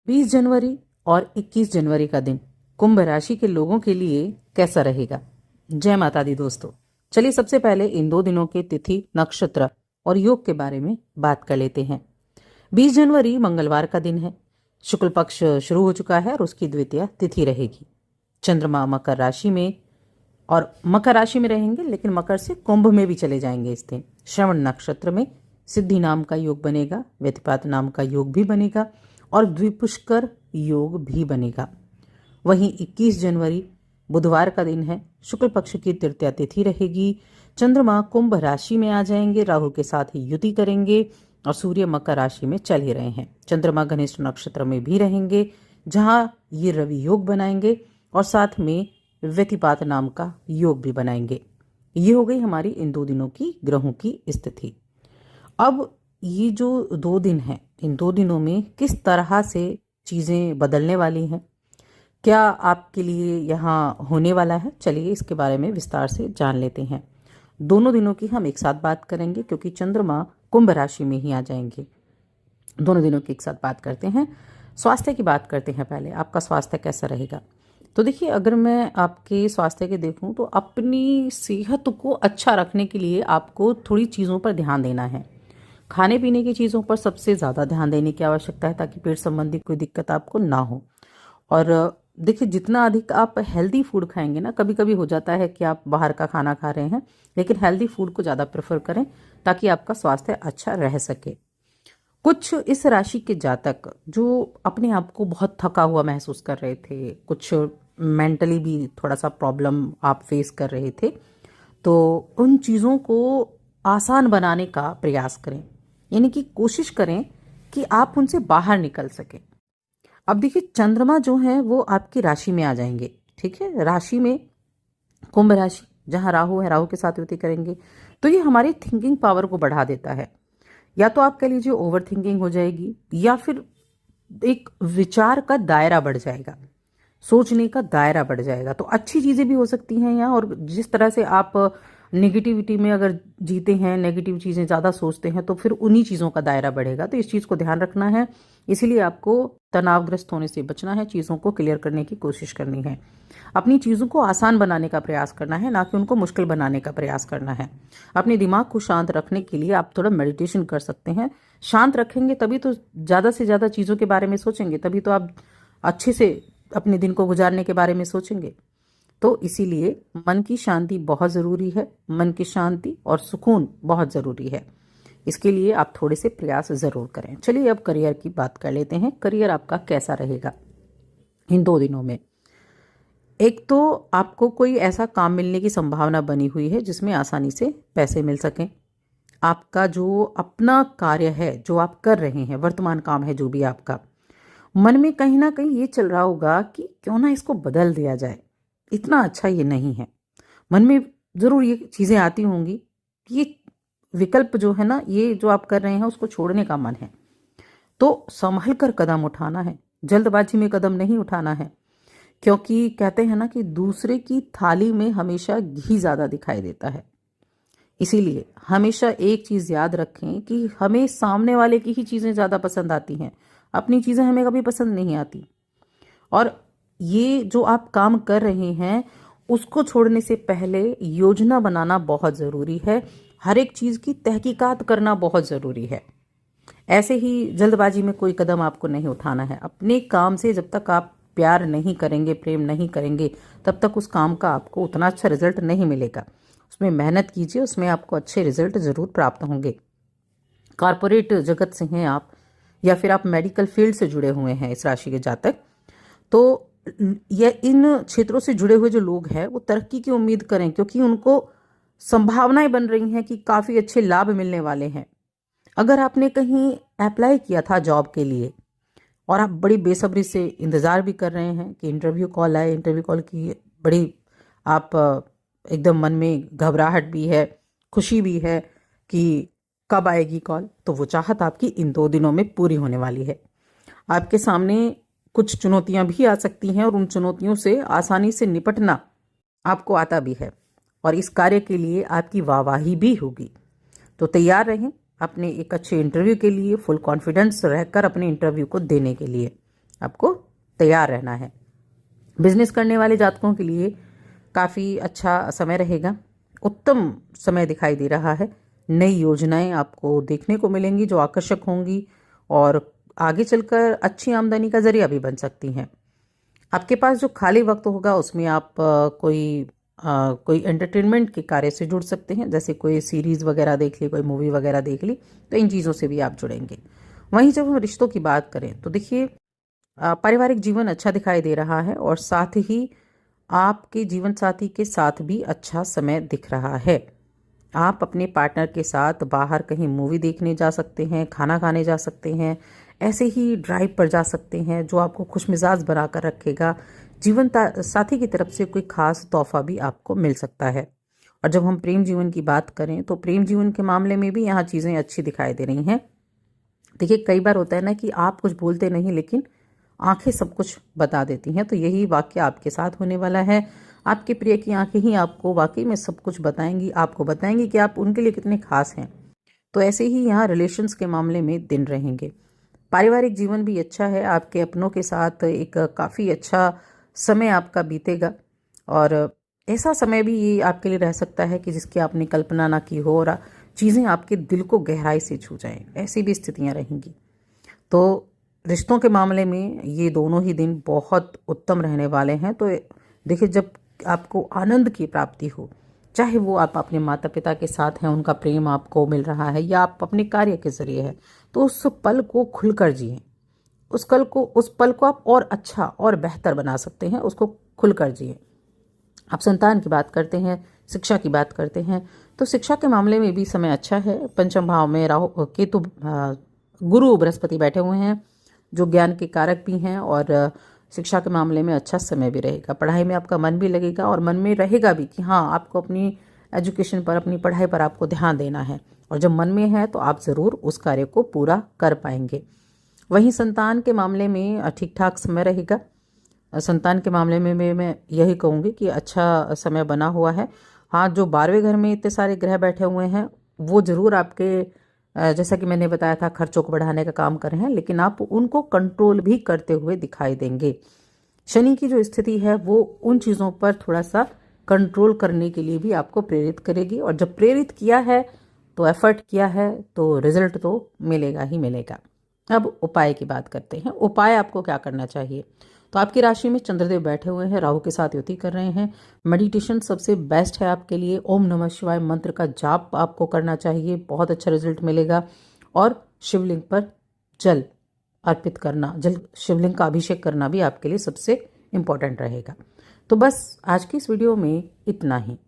20 जनवरी और 21 जनवरी का दिन कुंभ राशि के लोगों के लिए कैसा रहेगा। जय माता दी दोस्तों। चलिए सबसे पहले इन 2 दिनों के तिथि, नक्षत्र और योग के बारे में बात कर लेते हैं। 20 जनवरी मंगलवार का दिन है। शुक्ल पक्ष शुरू हो चुका है और उसकी द्वितीय तिथि रहेगी। चंद्रमा मकर राशि में और मकर राशि में रहेंगे, लेकिन मकर से कुंभ में भी चले जाएंगे इस दिन। श्रवण नक्षत्र में सिद्धि नाम का योग बनेगा, व्यतिपात नाम का योग भी बनेगा और द्विपुष्कर योग भी बनेगा। वहीं 21 जनवरी बुधवार का दिन है। शुक्ल पक्ष की तृतीया तिथि रहेगी। चंद्रमा कुंभ राशि में आ जाएंगे, राहु के साथ ही युति करेंगे और सूर्य मकर राशि में चल ही रहे हैं। चंद्रमा घनिष्ठ नक्षत्र में भी रहेंगे, जहां ये रवि योग बनाएंगे और साथ में व्यतिपात नाम का योग भी बनाएंगे। ये हो गई हमारी इन 2 दिनों की ग्रहों की स्थिति। अब ये जो 2 दिन हैं, इन 2 दिनों में किस तरह से चीज़ें बदलने वाली हैं, क्या आपके लिए यहाँ होने वाला है, चलिए इसके बारे में विस्तार से जान लेते हैं। दोनों दिनों की हम एक साथ बात करेंगे क्योंकि चंद्रमा कुंभ राशि में ही आ जाएंगे। दोनों दिनों की एक साथ बात करते हैं। स्वास्थ्य की बात करते हैं पहले। आपका स्वास्थ्य कैसा रहेगा? तो देखिए, अगर मैं आपके स्वास्थ्य के देखूं तो अपनी सेहत को अच्छा रखने के लिए आपको थोड़ी चीज़ों पर ध्यान देना है। खाने पीने की चीज़ों पर सबसे ज़्यादा ध्यान देने की आवश्यकता है ताकि पेट संबंधी कोई दिक्कत आपको ना हो। और देखिए, जितना अधिक आप हेल्दी फूड खाएंगे ना, कभी कभी हो जाता है कि आप बाहर का खाना खा रहे हैं, लेकिन हेल्दी फूड को ज़्यादा प्रेफर करें ताकि आपका स्वास्थ्य अच्छा रह सके। कुछ इस राशि के जातक जो अपने आप को बहुत थका हुआ महसूस कर रहे थे, कुछ मेंटली भी थोड़ा सा प्रॉब्लम आप फेस कर रहे थे, तो उन चीज़ों को आसान बनाने का प्रयास करें, यानी कि कोशिश करें कि आप उनसे बाहर निकल सकें। अब देखिए, चंद्रमा जो है वो आपकी राशि में आ जाएंगे, ठीक है। राशि में कुंभ राशि, जहां राहु है, राहु के साथ युति करेंगे, तो ये हमारी थिंकिंग पावर को बढ़ा देता है। या तो आप कह लीजिए ओवर थिंकिंग हो जाएगी, या फिर एक विचार का दायरा बढ़ जाएगा, सोचने का दायरा बढ़ जाएगा। तो अच्छी चीज़ें भी हो सकती हैं यहाँ, और जिस तरह से आप नेगेटिविटी में अगर जीते हैं, नेगेटिव चीज़ें ज़्यादा सोचते हैं, तो फिर उन्हीं चीज़ों का दायरा बढ़ेगा। तो इस चीज़ को ध्यान रखना है। इसीलिए आपको तनावग्रस्त होने से बचना है, चीज़ों को क्लियर करने की कोशिश करनी है, अपनी चीज़ों को आसान बनाने का प्रयास करना है, ना कि उनको मुश्किल बनाने का प्रयास करना है। अपने दिमाग को शांत रखने के लिए आप थोड़ा मेडिटेशन कर सकते हैं। शांत रखेंगे तभी तो ज़्यादा से ज़्यादा चीज़ों के बारे में सोचेंगे, तभी तो आप अच्छे से अपने दिन को गुजारने के बारे में सोचेंगे। तो इसीलिए मन की शांति बहुत ज़रूरी है। मन की शांति और सुकून बहुत ज़रूरी है। इसके लिए आप थोड़े से प्रयास ज़रूर करें। चलिए अब करियर की बात कर लेते हैं। करियर आपका कैसा रहेगा इन 2 दिनों में? एक तो आपको कोई ऐसा काम मिलने की संभावना बनी हुई है जिसमें आसानी से पैसे मिल सकें। आपका जो अपना कार्य है, जो आप कर रहे हैं, वर्तमान काम है जो भी आपका, मन में कहीं ना कहीं ये चल रहा होगा कि क्यों ना इसको बदल दिया जाए, इतना अच्छा ये नहीं है। मन में ज़रूर ये चीज़ें आती होंगी कि ये विकल्प जो है ना, ये जो आप कर रहे हैं उसको छोड़ने का मन है। तो संभल कर कदम उठाना है, जल्दबाजी में कदम नहीं उठाना है। क्योंकि कहते हैं ना कि दूसरे की थाली में हमेशा घी ज़्यादा दिखाई देता है। इसीलिए हमेशा एक चीज़ याद रखें कि हमें सामने वाले की ही चीज़ें ज़्यादा पसंद आती हैं, अपनी चीज़ें हमें कभी पसंद नहीं आती। और ये जो आप काम कर रहे हैं उसको छोड़ने से पहले योजना बनाना बहुत ज़रूरी है। हर एक चीज़ की तहकीकात करना बहुत ज़रूरी है। ऐसे ही जल्दबाजी में कोई कदम आपको नहीं उठाना है। अपने काम से जब तक आप प्यार नहीं करेंगे, प्रेम नहीं करेंगे, तब तक उस काम का आपको उतना अच्छा रिजल्ट नहीं मिलेगा। उसमें मेहनत कीजिए, उसमें आपको अच्छे रिजल्ट ज़रूर प्राप्त होंगे। कॉरपोरेट जगत से हैं आप, या फिर आप मेडिकल फील्ड से जुड़े हुए हैं इस राशि के जातक, तो यह इन क्षेत्रों से जुड़े हुए जो लोग हैं वो तरक्की की उम्मीद करें, क्योंकि उनको संभावनाएं बन रही हैं कि काफ़ी अच्छे लाभ मिलने वाले हैं। अगर आपने कहीं अप्लाई किया था जॉब के लिए और आप बड़ी बेसब्री से इंतज़ार भी कर रहे हैं कि इंटरव्यू कॉल आए, इंटरव्यू कॉल की बड़ी आप एकदम मन में घबराहट भी है, खुशी भी है कि कब आएगी कॉल, तो वो चाहत आपकी इन 2 दिनों में पूरी होने वाली है। आपके सामने कुछ चुनौतियां भी आ सकती हैं और उन चुनौतियों से आसानी से निपटना आपको आता भी है, और इस कार्य के लिए आपकी वाहवाही भी होगी। तो तैयार रहें अपने एक अच्छे इंटरव्यू के लिए, फुल कॉन्फिडेंस रहकर अपने इंटरव्यू को देने के लिए। आपको तैयार रहना है। बिजनेस करने वाले जातकों के लिए काफ़ी अच्छा समय रहेगा, उत्तम समय दिखाई दे रहा है। नई योजनाएं आपको देखने को मिलेंगी जो आकर्षक होंगी और आगे चलकर अच्छी आमदनी का जरिया भी बन सकती हैं। आपके पास जो खाली वक्त होगा उसमें आप कोई एंटरटेनमेंट के कार्य से जुड़ सकते हैं, जैसे कोई सीरीज़ वगैरह देख ली, कोई मूवी वगैरह देख ली, तो इन चीज़ों से भी आप जुड़ेंगे। वहीं जब हम रिश्तों की बात करें तो देखिए पारिवारिक जीवन अच्छा दिखाई दे रहा है और साथ ही आपके जीवन साथी के साथ भी अच्छा समय दिख रहा है। आप अपने पार्टनर के साथ बाहर कहीं मूवी देखने जा सकते हैं, खाना खाने जा सकते हैं, ऐसे ही ड्राइव पर जा सकते हैं जो आपको खुशमिजाज बनाकर रखेगा। जीवन साथी की तरफ से कोई खास तोहफा भी आपको मिल सकता है। और जब हम प्रेम जीवन की बात करें तो प्रेम जीवन के मामले में भी यहाँ चीज़ें अच्छी दिखाई दे रही हैं। देखिए कई बार होता है ना कि आप कुछ बोलते नहीं लेकिन आंखें सब कुछ बता देती हैं, तो यही वाक्य आपके साथ होने वाला है। आपके प्रिय की आंखें ही आपको वाकई में सब कुछ बताएंगी, आपको बताएंगी कि आप उनके लिए कितने खास हैं। तो ऐसे ही यहाँ रिलेशंस के मामले में दिन रहेंगे। पारिवारिक जीवन भी अच्छा है, आपके अपनों के साथ एक काफ़ी अच्छा समय आपका बीतेगा और ऐसा समय भी ये आपके लिए रह सकता है कि जिसकी आपने कल्पना ना की हो और चीज़ें आपके दिल को गहराई से छू जाएं, ऐसी भी स्थितियां रहेंगी। तो रिश्तों के मामले में ये दोनों ही दिन बहुत उत्तम रहने वाले हैं। तो देखिए जब आपको आनंद की प्राप्ति हो, चाहे वो आप अपने माता पिता के साथ हैं, उनका प्रेम आपको मिल रहा है, या आप अपने कार्य के जरिए है, तो उस पल को खुलकर जिए। उस पल को आप और अच्छा और बेहतर बना सकते हैं, उसको खुलकर जिए। आप संतान की बात करते हैं, शिक्षा की बात करते हैं, तो शिक्षा के मामले में भी समय अच्छा है। पंचम भाव में राहु केतु गुरु बृहस्पति बैठे हुए हैं जो ज्ञान के कारक भी हैं और शिक्षा के मामले में अच्छा समय भी रहेगा। पढ़ाई में आपका मन भी लगेगा और मन में रहेगा भी कि हाँ आपको अपनी एजुकेशन पर, अपनी पढ़ाई पर आपको ध्यान देना है, और जब मन में है तो आप ज़रूर उस कार्य को पूरा कर पाएंगे। वहीं संतान के मामले में ठीक ठाक समय रहेगा। संतान के मामले में मैं यही कहूँगी कि अच्छा समय बना हुआ है। हाँ, जो 12वें घर में इतने सारे ग्रह बैठे हुए हैं वो ज़रूर आपके जैसा कि मैंने बताया था खर्चों को बढ़ाने का काम कर रहे हैं, लेकिन आप उनको कंट्रोल भी करते हुए दिखाई देंगे। शनि की जो स्थिति है वो उन चीज़ों पर थोड़ा सा कंट्रोल करने के लिए भी आपको प्रेरित करेगी, और जब प्रेरित किया है तो एफर्ट किया है तो रिजल्ट तो मिलेगा ही मिलेगा। अब उपाय की बात करते हैं। उपाय आपको क्या करना चाहिए? तो आपकी राशि में चंद्रदेव बैठे हुए हैं, राहु के साथ युति कर रहे हैं। मेडिटेशन सबसे बेस्ट है आपके लिए। ओम नमः शिवाय मंत्र का जाप आपको करना चाहिए, बहुत अच्छा रिजल्ट मिलेगा। और शिवलिंग पर जल अर्पित करना, शिवलिंग का अभिषेक करना भी आपके लिए सबसे इम्पोर्टेंट रहेगा। तो बस आज की इस वीडियो में इतना ही।